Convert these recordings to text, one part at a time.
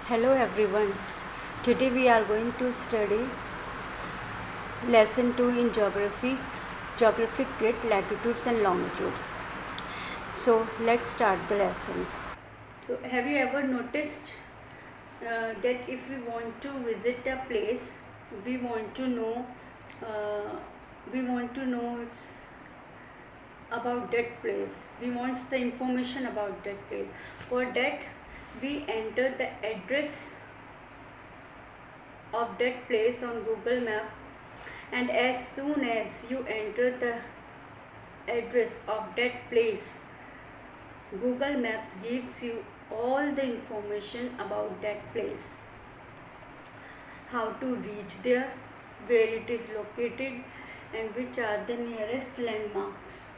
Hello everyone. Today we are going to study lesson 2 in geography, geographic grid, latitudes and longitude. So let's start the lesson. So have you ever noticed that if we want to visit a place, we want to know it's about that place. We want the information about that place. For that, we enter the address of that place on Google Map, and as soon as you enter the address of that place, Google Maps gives you all the information about that place, how to reach there, where it is located, and which are the nearest landmarks.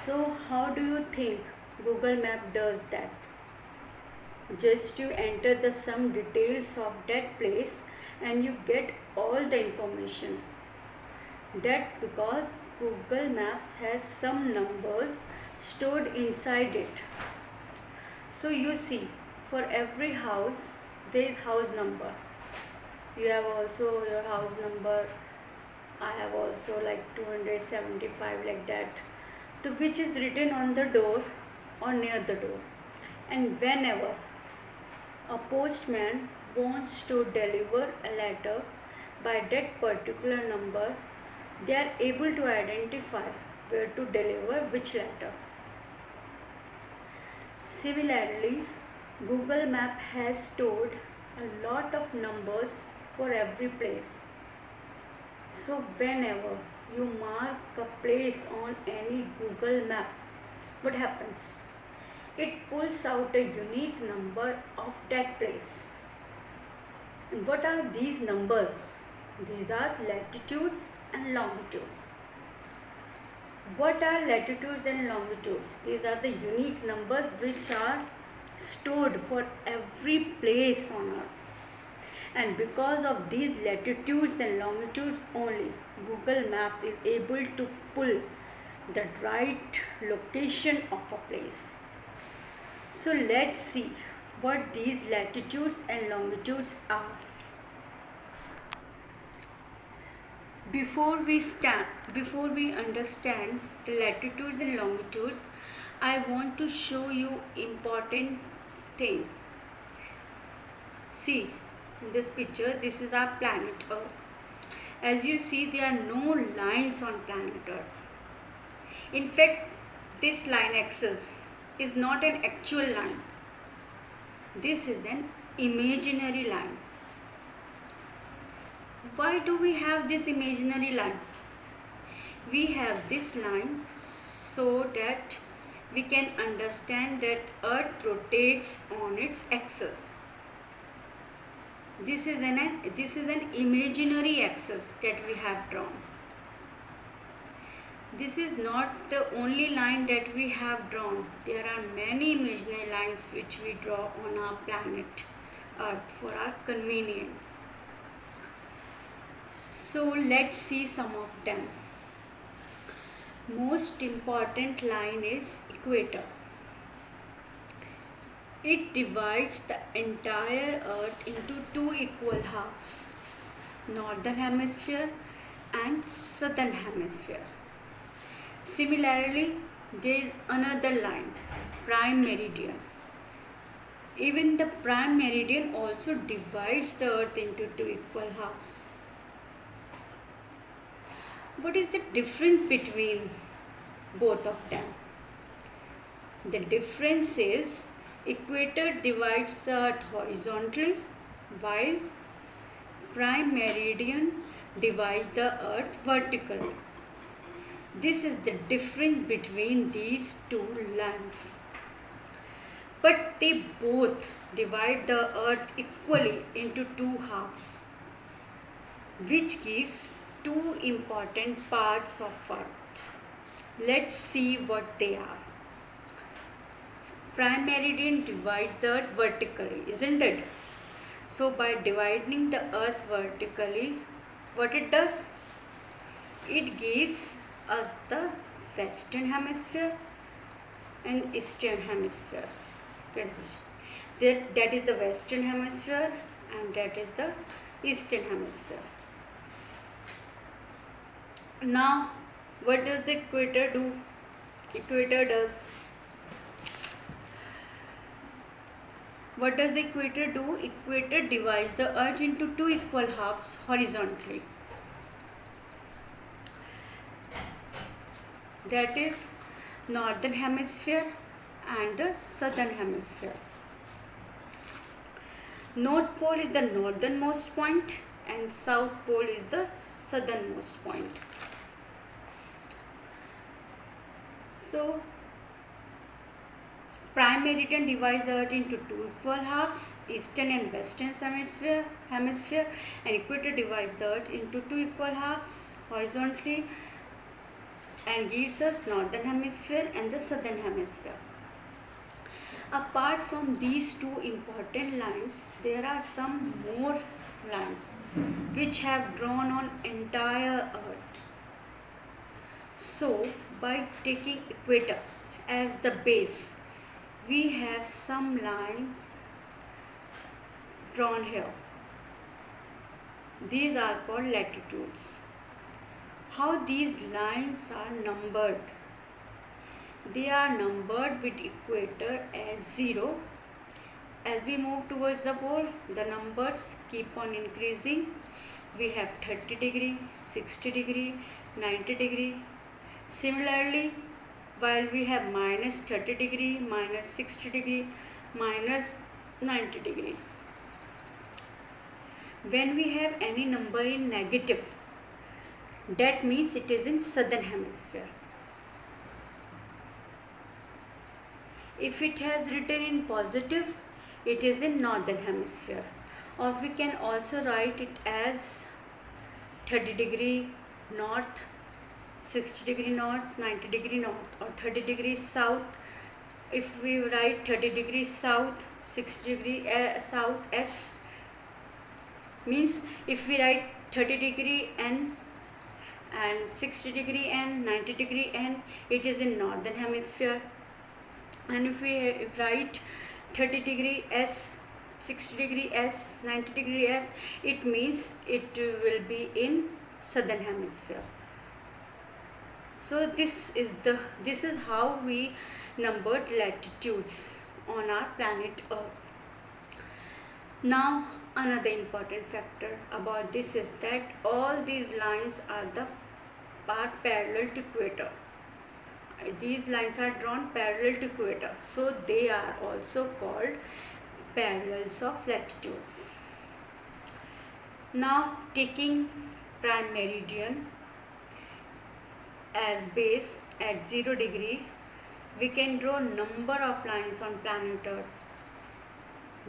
So how do you think Google Map does that? Just you enter the some details of that place and you get all the information. That because Google Maps has some numbers stored inside it. So you see, for every house there is house number. You have also your house number. I have also like 275 like that, so which is written on the door or near the door. And whenever a postman wants to deliver a letter by that particular number, they are able to identify where to deliver which letter. Similarly, Google Map has stored a lot of numbers for every place. So whenever you mark a place on any Google Map, what happens? It pulls out a unique number of that place. And what are these numbers? These are latitudes and longitudes. What are latitudes and longitudes? These are the unique numbers which are stored for every place on earth. And because of these latitudes and longitudes only, Google Maps is able to pull the right location of a place. So let's see what these latitudes and longitudes are. Before we understand the latitudes and longitudes, I want to show you important thing. See, in this picture, this is our planet Earth. As you see, there are no lines on planet Earth. In fact, this line axis is not an actual line. This is an imaginary line. Why do we have this imaginary line? We have this line so that we can understand that Earth rotates on its axis. This is an imaginary axis that we have drawn. This is not the only line that we have drawn. There are many imaginary lines which we draw on our planet Earth for our convenience. So let's see some of them. Most important line is equator. It divides the entire Earth into two equal halves, northern hemisphere and southern hemisphere. Similarly, there is another line, prime meridian. Even the prime meridian also divides the Earth into two equal halves. What is the difference between both of them? The difference is equator divides the Earth horizontally, while prime meridian divides the Earth vertically. This is the difference between these two lines. But they both divide the Earth equally into two halves, which gives two important parts of Earth. Let's see what they are. Prime meridian divides the Earth vertically, isn't it? So by dividing the Earth vertically, what it does? It gives us the western hemisphere and eastern hemispheres. that is the western hemisphere and that is the eastern hemisphere. Now what does the equator do? Equator does What does the equator do? Equator divides the earth into two equal halves horizontally. That is northern hemisphere and the southern hemisphere. North pole is the northernmost point and south pole is the southernmost point. So prime meridian divides the earth into two equal halves, eastern and western hemisphere, and equator divides the earth into two equal halves horizontally and gives us northern hemisphere and the southern hemisphere. Apart from these two important lines, there are some more lines which have drawn on entire earth. So by taking equator as the base, we have some lines drawn here. These are called latitudes. How these lines are numbered? They are numbered with equator as 0. As we move towards the pole, the numbers keep on increasing. We have 30 degree, 60 degree, 90 degree. Similarly, while we have minus 30 degree, minus 60 degree, minus 90 degree. When we have any number in negative, that means it is in southern hemisphere. If it has written in positive, it is in northern hemisphere. Or we can also write it as 30 degree north, 60 degree north, 90 degree north, or 30 degrees south. If we write 30 degrees south, 60 degree south S, means if we write 30 degree N and 60 degree N, 90 degree N, it is in northern hemisphere. And if we write 30 degree S, 60 degree S, 90 degree S, it means it will be in southern hemisphere. So this is how we numbered latitudes on our planet Earth. Now another important factor about this is that all these lines are parallel to equator. These lines are drawn parallel to equator, so they are also called parallels of latitudes. Now taking prime meridian as base at 0 degree, we can draw number of lines on planet Earth.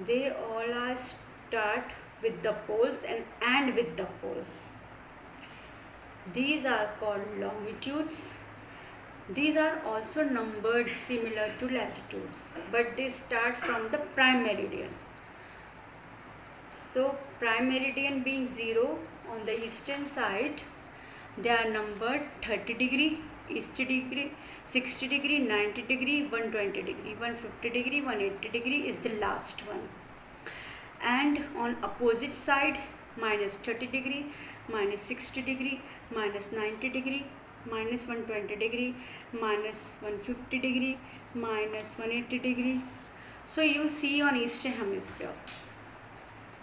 They all are start with the poles and with the poles. These are called longitudes. These are also numbered similar to latitudes, but they start from the prime meridian. So prime meridian being 0 on the eastern side, they are numbered 30 degree, 60 degree, 60 degree, 90 degree, 120 degree, 150 degree, 180 degree is the last one. And on opposite side, minus 30 degree, minus 60 degree, minus 90 degree, minus 120 degree, minus 150 degree, minus 180 degree. So you see on eastern hemisphere,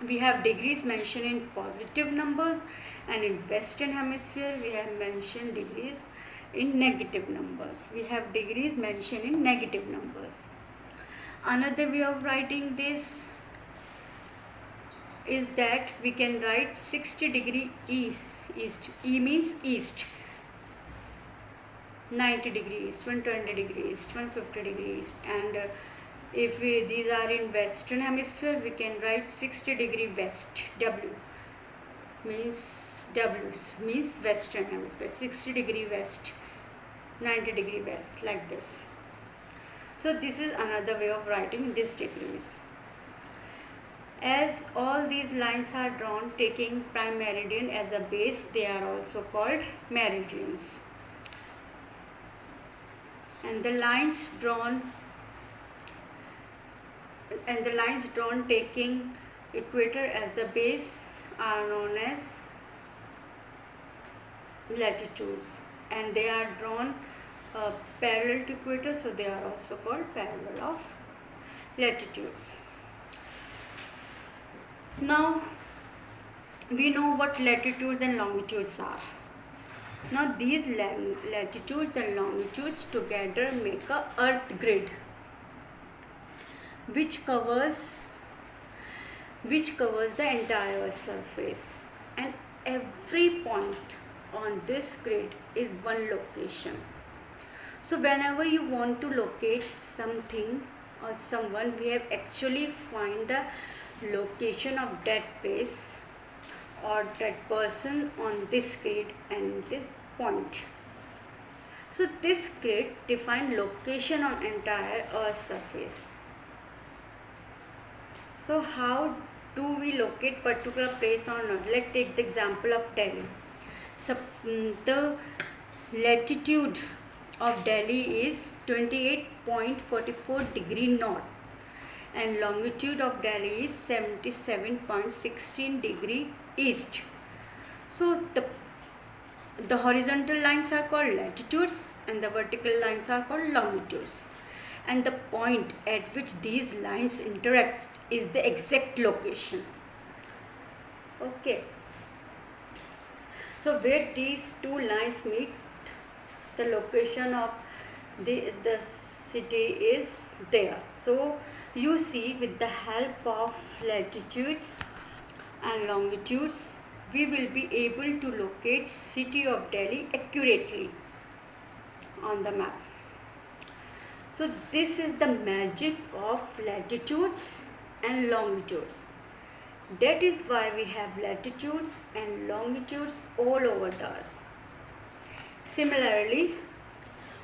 we have degrees mentioned in positive numbers, and in western hemisphere we have mentioned degrees in negative numbers. We have degrees mentioned in negative numbers. Another way of writing this is that we can write 60 degree east. E means east. 90 degree east, 120 degree east, 150 degree east, and if these are in western hemisphere, we can write 60 degree west. W means western hemisphere, 60 degree west, 90 degree west, like this. So this is another way of writing these degrees. As all these lines are drawn taking prime meridian as a base, they are also called meridians. And the lines drawn and the lines drawn taking equator as the base are known as latitudes, and they are drawn parallel to equator, so they are also called parallel of latitudes. Now we know what latitudes and longitudes are. Now these latitudes and longitudes together make a earth grid which covers the entire surface, and every point on this grid is one location. So whenever you want to locate something or someone, we have actually find the location of that place or that person on this grid and this point. So this grid defines location on entire Earth's surface. So how do we locate particular place on Earth? Let's take the example of Delhi. So the latitude of Delhi is 28.44 degree north, and longitude of Delhi is 77.16 degree east. So the horizontal lines are called latitudes and the vertical lines are called longitudes, and the point at which these lines interact is the exact location. Okay, so where these two lines meet, the location of the city is there. So you see, with the help of latitudes and longitudes, we will be able to locate city of Delhi accurately on the map. So this is the magic of latitudes and longitudes. That is why we have latitudes and longitudes all over the earth. Similarly,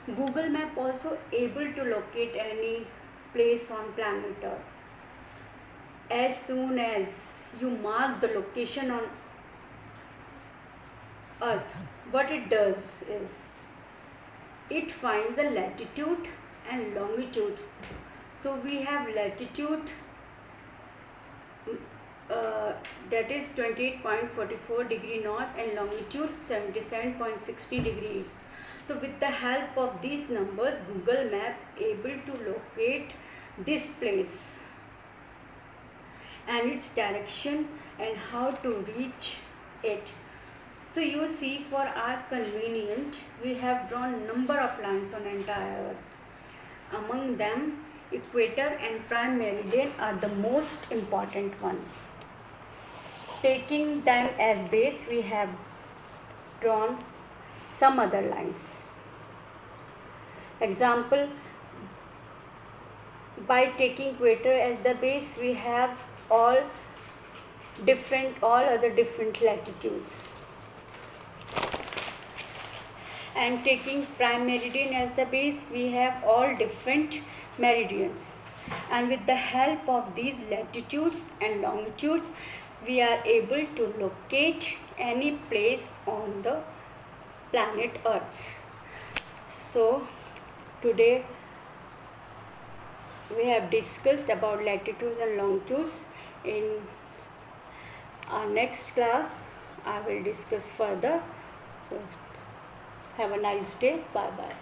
Google Map also able to locate any place on planet Earth. As soon as you mark the location on Earth, what it does is it finds a latitude and longitude. So we have latitude that is 28.44 degree north and longitude 77.60 degrees. So with the help of these numbers, Google Map able to locate this place and its direction and how to reach it. So you see, for our convenience, we have drawn number of lines on entire Earth. Among them, equator and prime meridian are the most important one. Taking them as base, we have drawn some other lines. Example, by taking equator as the base, we have all other different latitudes, and taking prime meridian as the base, we have all different meridians, and with the help of these latitudes and longitudes, we are able to locate any place on the planet Earth. So today we have discussed about latitudes and longitudes. In our next class, I will discuss further. So have a nice day. Bye bye.